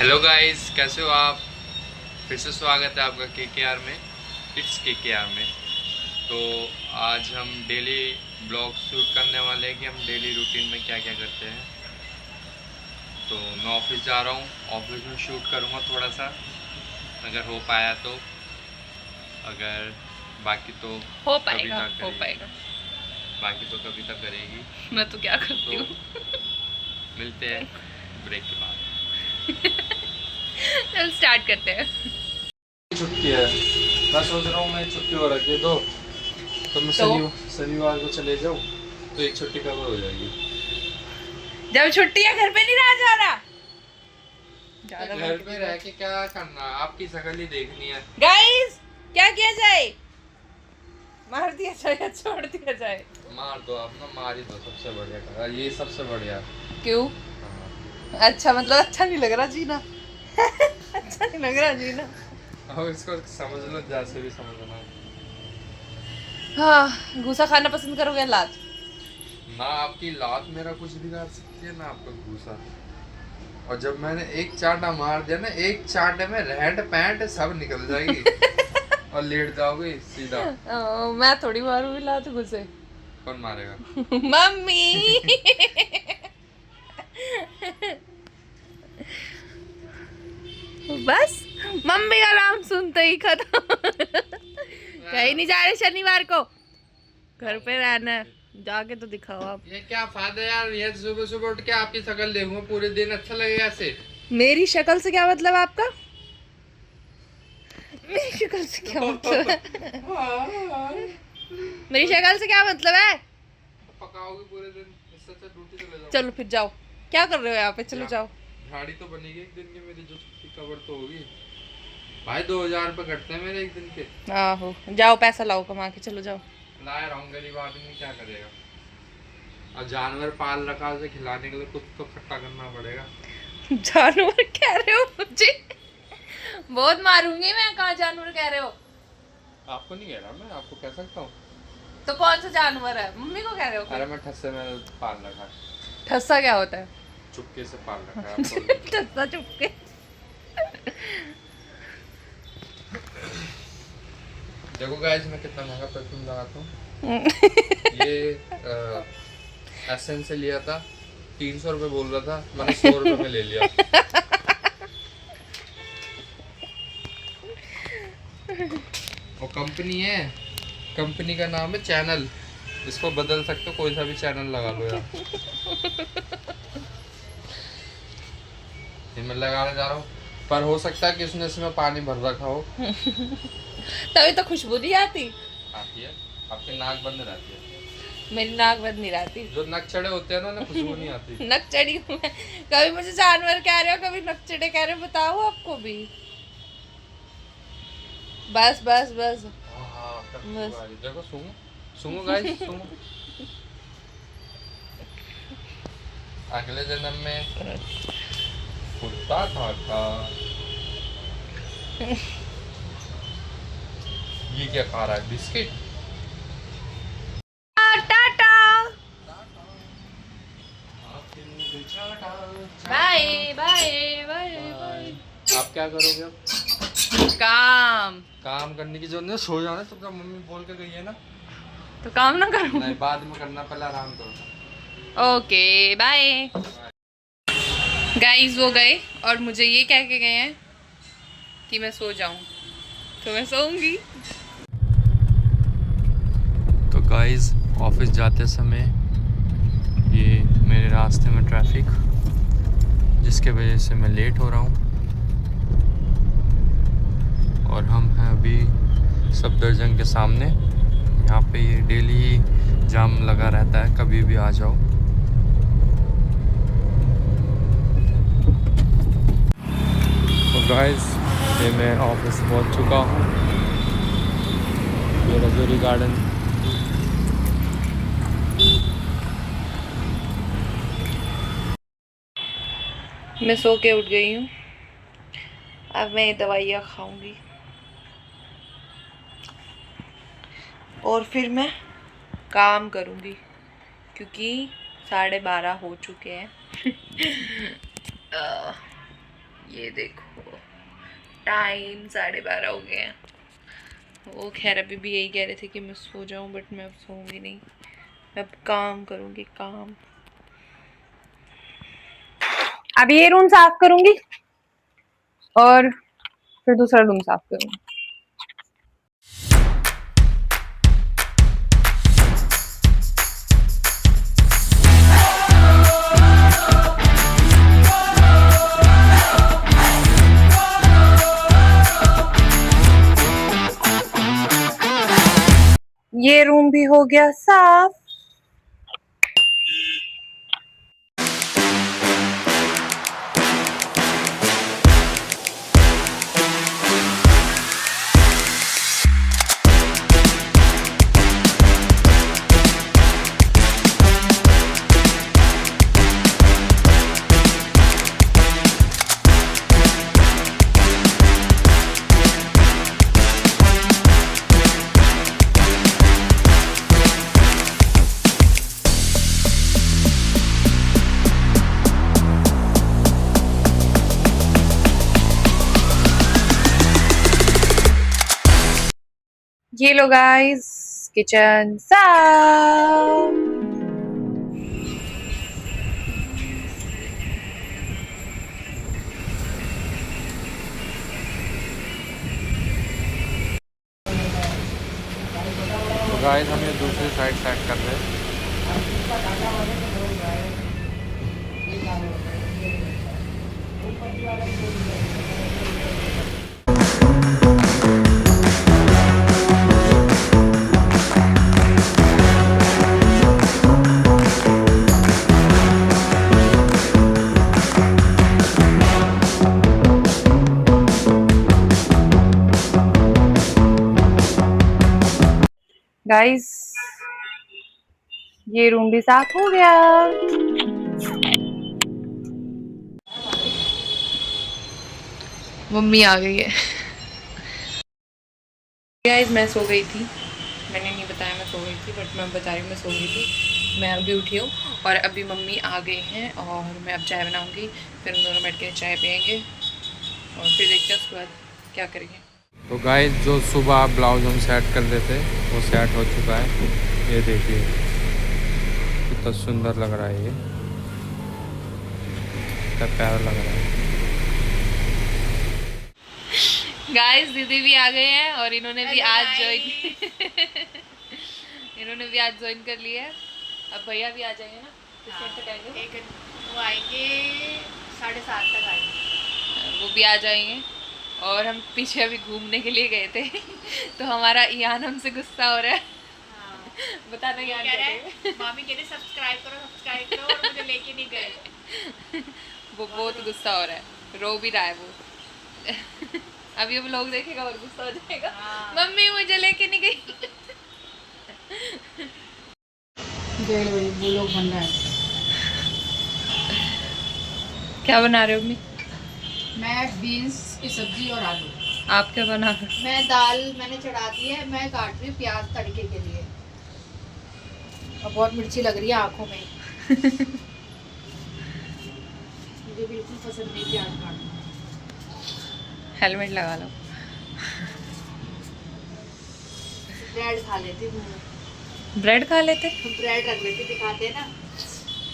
Hello guys, कैसे हो आप। फिर से स्वागत है आपका केकेआर में। इट्स केकेआर में। तो आज हम डेली ब्लॉग शूट करने वाले हैं कि हम डेली रूटीन में क्या क्या करते हैं। तो मैं ऑफिस जा रहा हूँ, ऑफिस में शूट करूँगा थोड़ा सा, अगर हो पाया तो। अगर बाकी तो हो कविता पाएगा, हो करेगी, पाएगा। बाकी तो कविता करेगी। मैं तो क्या करती तो हूँ। मिलते हैं ब्रेक के बाद। चल स्टार्ट करते हैं। छुट्टी है। मैं सोच रहा हूँ मैं छुट्टी हो रखी है तो मैं तो शनिवार को चले जाऊँ तो एक छुट्टी कवर हो जाएगी। जब छुट्टी है घर पे नहीं रहा जा रहा। ज्यादा घर पे रह के क्या करना, आपकी शक्ल ही देखनी है। गाइस, क्या किया जाए? मार दिया जाए या छोड़ दिया जाए? मार दो आप ना, मार ही दो, सबसे बढ़िया ये सबसे बढ़िया। क्यों? हाँ। अच्छा, मतलब अच्छा नहीं लग रहा जीना। अच्छा नहीं लग रहा जीना। अब इसको समझ लो, जैसे भी समझना। हाँ, घूसा खाना पसंद करोगे लात? ना आपकी लात मेरा कुछ बिगाड़ सकती है, ना आपका घूसा। और जब मैंने एक चांटा मार दिया ना, एक चांटे में रेंट पैंट सब निकल जाएगी और लेट जाओगे सीधा। मैं थोड़ी मारूंगी लात घुसे। कौन मारेगा? मम्मी। बस मम्मी का नाम सुनते ही खत्म। कहीं नहीं जा रहे शनिवार को, घर पे रहना है। जाके तो दिखाओ आप। ये क्या फायदा यार, ये सुबह सुबह उठ के आपकी शक्ल देखूंगा पूरे दिन, अच्छा लगेगा ऐसे? मेरी शक्ल से क्या मतलब आपका? मेरी शक्ल से क्या मतलब है? मेरी शक्ल से क्या मतलब है? पकाओगे पूरे दिन, इससे अच्छा ड्यूटी चले जाओ। चलो फिर जाओ। क्या कर रहे हो यहाँ पे? चलो जाओ। झाड़ी तो बनेगी एक दिन की मेरी, जो छुट्टी कवर तो होगी। भाई 2000 रुपये कटते हैं मेरे एक दिन के। आहो, जाओ पैसा लाओ कमा के, चलो जाओ। लाया रहा हूँ, गरीब आदमी क्या करेगा। और जानवर पाल रखा है, उसे खिलाने के लिए कुछ तो खट्टा करना पड़ेगा। जानवर कह रहे हो मुझे? बहुत मारूंगी मैं। कहाँ जानवर कह रहे हो? आपको नहीं कह रहा, मैं आपको कह सकता हूँ। तो कौन सा जानवर है? मम्मी को कह रहे हो? अरे मैं ठस्से में पाल रखा है। ठस्सा क्या होता है? चुपके से पाल रखा है आपको। ठस्सा चुपके। देखो गाइस, मैं कितना महंगा परफ्यूम लगाता हूँ। ये एसेंस से लिया था, 300 रुपये बोल रहा था, मैंने 100 रुपये में ले लिया। और कंपनी है, कंपनी का नाम है चैनल। इसको बदल सकते हो, कोई सा भी चैनल लगा लो यार। ये मैं लगाने जा रहा हूँ, पर हो सकता है कि उसने इसमें पानी भर रखा हो। तभी तो खुशबू नहीं आती। आती है, आपकी नाक बंद रहती है। मेरी नाक बंद नहीं रहती। जो नक चढ़े होते हैं ना, उन्हें खुशबू नहीं आती। नक चढ़ी हूँ मैं। कभी मुझे जानवर कह रहे हो, कभी नक चढ़े कह रहे हो, बताओ आपको भी। बस बस बस हाँ, बस। देखो, सुनो सुनो गाइस, सुनो। अगले जन्म में कुत्ता खाता। ये क्या खा रहा है, biscuit? Tata, bye bye bye bye. आप क्या करोगे अब? काम। काम करने की जरूरत नहीं, सो जाना। तो क्या मम्मी बोल के गई है ना? तो काम ना करूँ? नहीं, बाद में करना, पहले आराम करो। Okay bye. गाइस वो गए और मुझे ये कह के गए हैं कि मैं सो जाऊं, तो मैं सोऊंगी। तो गाइस, ऑफिस जाते समय ये मेरे रास्ते में ट्रैफिक, जिसके वजह से मैं लेट हो रहा हूँ। और हम हैं अभी सफदरजंग के सामने। यहाँ पे ये डेली जाम लगा रहता है, कभी भी आ जाओ। तो गाइस, ये मैं ऑफिस पहुँच चुका हूँ। ये रजौरी गार्डन। मैं सो के उठ गई हूँ। अब मैं दवाइयाँ खाऊंगी और फिर मैं काम करूंगी, क्योंकि 12:30 हो चुके हैं। ये देखो टाइम 12:30 हो गए हैं। वो खैर अभी भी यही कह रहे थे कि मैं सो जाऊं, बट मैं अब सोऊंगी नहीं, मैं अब काम करूंगी काम। अब ये रूम साफ करूंगी और फिर दूसरा रूम साफ करूंगी। ये रूम भी हो गया साफ। ये लो गाइस, किचन साफ। तो गाइस हम ये दूसरी साइड सेट कर रहे हैं। गाइस ये रूम भी साफ हो गया। मम्मी आ गई है। गाइस मैं सो गई थी, मैंने नहीं बताया मैं सो गई थी, बट मैं बता रही हूँ मैं सो गई थी। मैं अभी उठी हूँ और अभी मम्मी आ गई हैं और मैं अब चाय बनाऊँगी, फिर हम दोनों बैठ के चाय पियेंगे और फिर देखते हैं उसके बाद क्या करेंगे। तो गाइस जो सुबह ब्लाउज हम सेट कर देते वो सेट हो चुका है। ये देखिए कितना सुंदर लग रहा है, ये कितना प्यारा लग रहा है। गाइस दीदी भी आ गए हैं और इन्होंने भी आज ज्वाइन इन्होंने भी आज ज्वाइन कर लिया है। अब भैया भी आ जाएंगे ना, कितने तक आएंगे? वो आएंगे 7:30 तक आएंगे। वो भी आ जाएंगे। और हम पीछे अभी घूमने के लिए गए थे तो हमारा ईयान हमसे गुस्सा हो रहा है। बताना ईयान कह रहा है मामी कहते सब्सक्राइब करो और मुझे लेके नहीं गए। वो बहुत गुस्सा हो रहा है, रो भी रहा है वो अभी वो लोग देखेगा और गुस्सा हो जाएगा। हाँ। मम्मी मुझे लेके नहीं गई। 1:30 बजे वो लोग बन रहा है। क्या बना रहे हो मम्मी? मैं बीन्स की सब्जी और आलू। आप क्या बना रहे हो? मैं दाल मैंने चढ़ा दी है, मैं काट रही हूँ प्याज तड़के के लिए। और बहुत मिर्ची लग रही है आंखों में। मुझे बिल्कुल पसंद नहीं प्याज काटना। हेलमेट लगा लो। ब्रेड खा लेती हूँ। ब्रेड खा लेते? ब्रेड रख लेती, दिखाते हैं ना,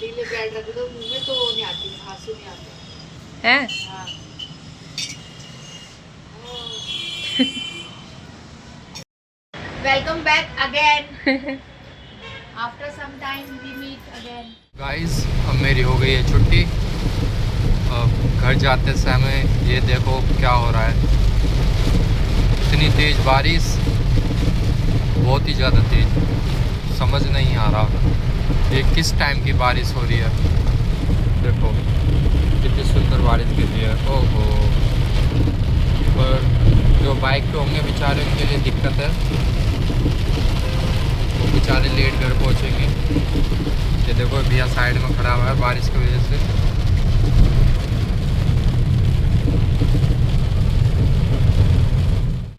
पीले ब्रेड रख दो मुंह में तो नहीं आती, आंसू नहीं आते हैं? हाँ। Welcome back again after some time we meet again. Guys अब मेरी हो गई है छुट्टी। अब घर जाते समय ये देखो क्या हो रहा है, इतनी तेज़ बारिश, बहुत ही ज़्यादा तेज़, समझ नहीं आ रहा ये किस टाइम की बारिश हो रही है। देखो कितनी सुंदर बारिश गिर रही है। ओहो, पर जो बाइक पे होंगे बेचारे उनके लिए दिक्कत है, वो बेचारे लेट घर पहुँचेंगे। ये देखो भैया साइड में खड़ा हुआ है बारिश की वजह से।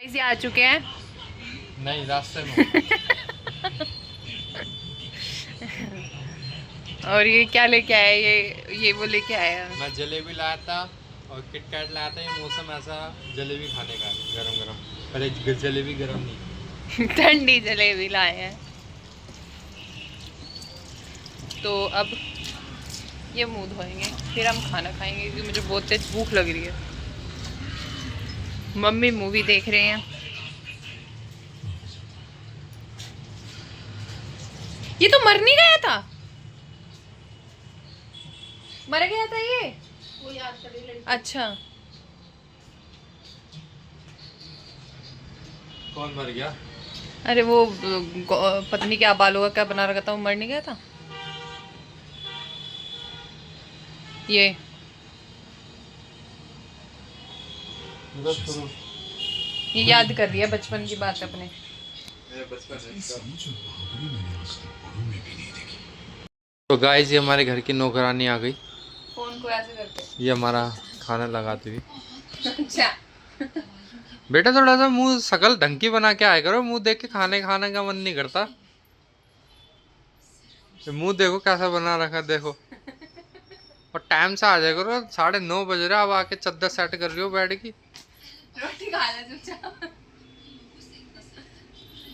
ऐसे आ चुके हैं नहीं, रास्ते में। और ये क्या लेके आया? ये वो लेके आया। मैं जलेबी लाया था और किटकैट लाया था। ये मौसम ऐसा जलेबी खाने का है, गरम गरम। अरे जलेबी गरम नहीं, ठंडी जलेबी लाए हैं। तो अब ये मुंह धोएंगे, फिर हम खाना खाएंगे क्योंकि मुझे बहुत तेज भूख लग रही है। मम्मी मूवी देख रहे हैं। ये तो मर नहीं गया था, मर गया था ये। वो याद कर रही लड़की। अच्छा, कौन मर गया? अरे वो पत्नी क्या बालों का क्या बना रखा था, वो मर नहीं गया था। ये ये याद कर रही है बचपन की बात अपने। तो गाइस ये हमारे घर की नौकरानी आ गई। फोन को ऐसे करके ये हमारा खाना लगाती हुई। अच्छा, बेटा थोड़ा सा मुंह शकल ढंग की बना के आया करो, मुंह देख के खाने का मन नहीं करता। ये मुंह देखो कैसा बना रखा, देखो। और टाइम से आ जाया करो, 9:30 बज रहे, अब आके चद्दर सेट कर रही हो बेड की। रोटी खा ले चुपचाप।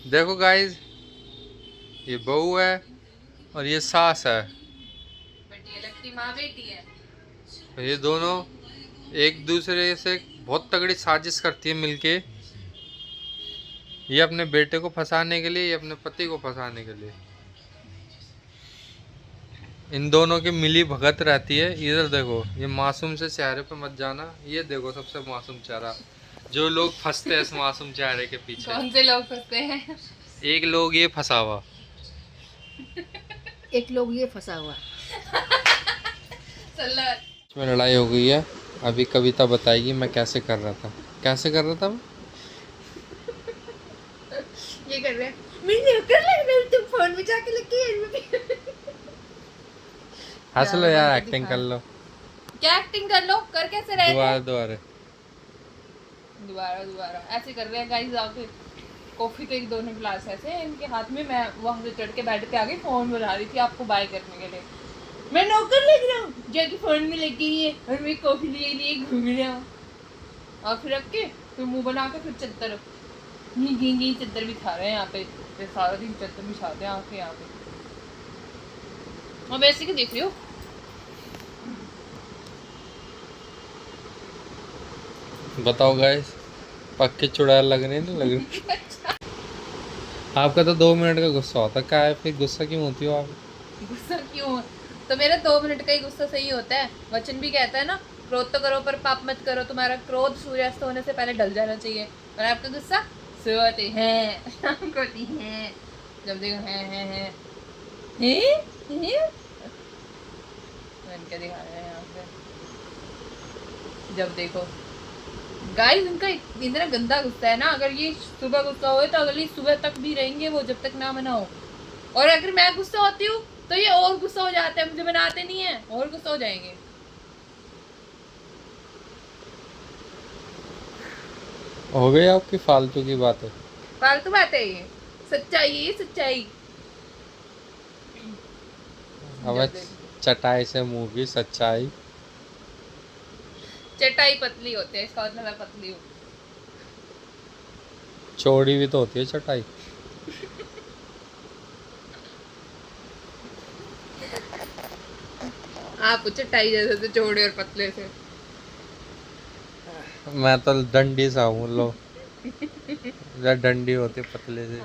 देखो गाइस, ये बहू है और ये सास है। बट ये लगती माँ बेटी है। ये दोनों एक दूसरे से बहुत तगड़ी साजिश करती है मिलके। ये अपने बेटे को फंसाने के लिए, ये अपने पति को फंसाने के लिए। इन दोनों की मिली भगत रहती है। इधर देखो, ये मासूम से चेहरे पे मत जाना। ये देखो सबसे मासूम चेहरा, जो लोग फंसते हैं इस मासूम चेहरे के पीछे। कौन से लोग फंसते हैं? एक लोग ये फंसा हुआ, एक लोग ये फंसा हुआ। सल्लत। इसमें लड़ाई हो गई है। अभी कविता बताएगी मैं कैसे कर रहा था, कैसे कर रहा था मैं। ये कर रहे हैं, मुझे नौकर लग रहा है, तुम फोन में जाके लग के हंस लो यार, एक्टिंग कर लो। क्या एक्टिंग कर लो, कर कैसे रहे थे? दोबारा दोबारा दोबारा दोबारा ऐसे कर रहे हैं गाइस। आके कॉफी तो एक दोनों गिलास ऐसे हैं इनके हाथ में, मैं वहां से चढ़ के बैठ के आगे फोन बना रही थी आपको बाय करने के लिए। मैं नौकर लग रहा हूँ, जाके फोन में लगी रही है और मैं कॉफी लिए घूम रहा हूँ। और फिर रख के फिर मुंह बना के फिर चद्दर ये चद्दर बिछा रहे हैं यहाँ पे। फिर सारा दिन चद्दर बिछाते हैं आके यहाँ पे। अब ऐसे की देख रही हो। बताओ गाइस, पक्के चुड़ैल लग रही नहीं लग रही? आपका तो 2 मिनट का गुस्सा होता, क्या है फिर गुस्सा क्यों होती हो आप? गुस्सा क्यों? तो मेरा 2 मिनट का ही गुस्सा सही होता है। वचन भी कहता है ना, क्रोध तो करो पर पाप मत करो। तुम्हारा क्रोध सूर्यास्त होने से पहले ढल जाना चाहिए। और आपका गुस्सा सुबह होते हैं, शाम को होती है, जब देखो है बन के दिखा रहे हैं यहाँ पे। जब देखो गाइस, इनका इतना गंदा गुस्सा है ना, अगर ये सुबह गुस्सा हो तो अगली सुबह तक भी रहेंगे वो, जब तक ना मनाओ। और अगर मैं गुस्सा होती हूँ तो ये और गुस्सा हो जाते हैं, मुझे मनाते नहीं है, और गुस्सा हो जाएंगे। हो गई आपकी फालतू की बातें? फालतू बात है ये, सच्चाई है ये, सच्चाई। अब चटाई से मुंह की सच्चाई। चटाई पतली होती है, इसका मतलब मैं पतली हूँ। चौड़ी भी तो होती है चटाई। आप चटाई जैसे तो चौड़े और पतले से। मैं तो डंडी सा हूँ लो। डंडी होती है पतले से।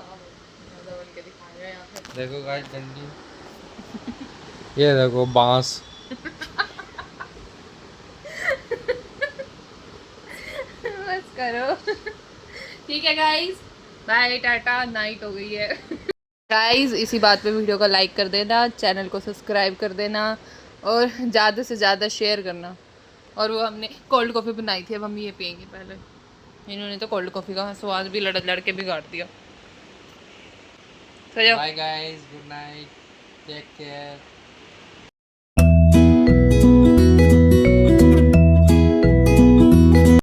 देखो गाइस डंडी, ये देखो बांस। बस करो। ठीक है गाइस, बाय टाटा, नाइट हो गई है। गाइस इसी बात पे वीडियो को लाइक कर देना, चैनल को सब्सक्राइब कर देना और ज़्यादा से ज़्यादा शेयर करना। और वो हमने कोल्ड कॉफ़ी बनाई थी, अब हम ये पियेंगे पहले। इन्होंने तो कोल्ड कॉफ़ी का स्वाद भी लड़ के बिगाड़ दिया। Bye guys, good night, take care.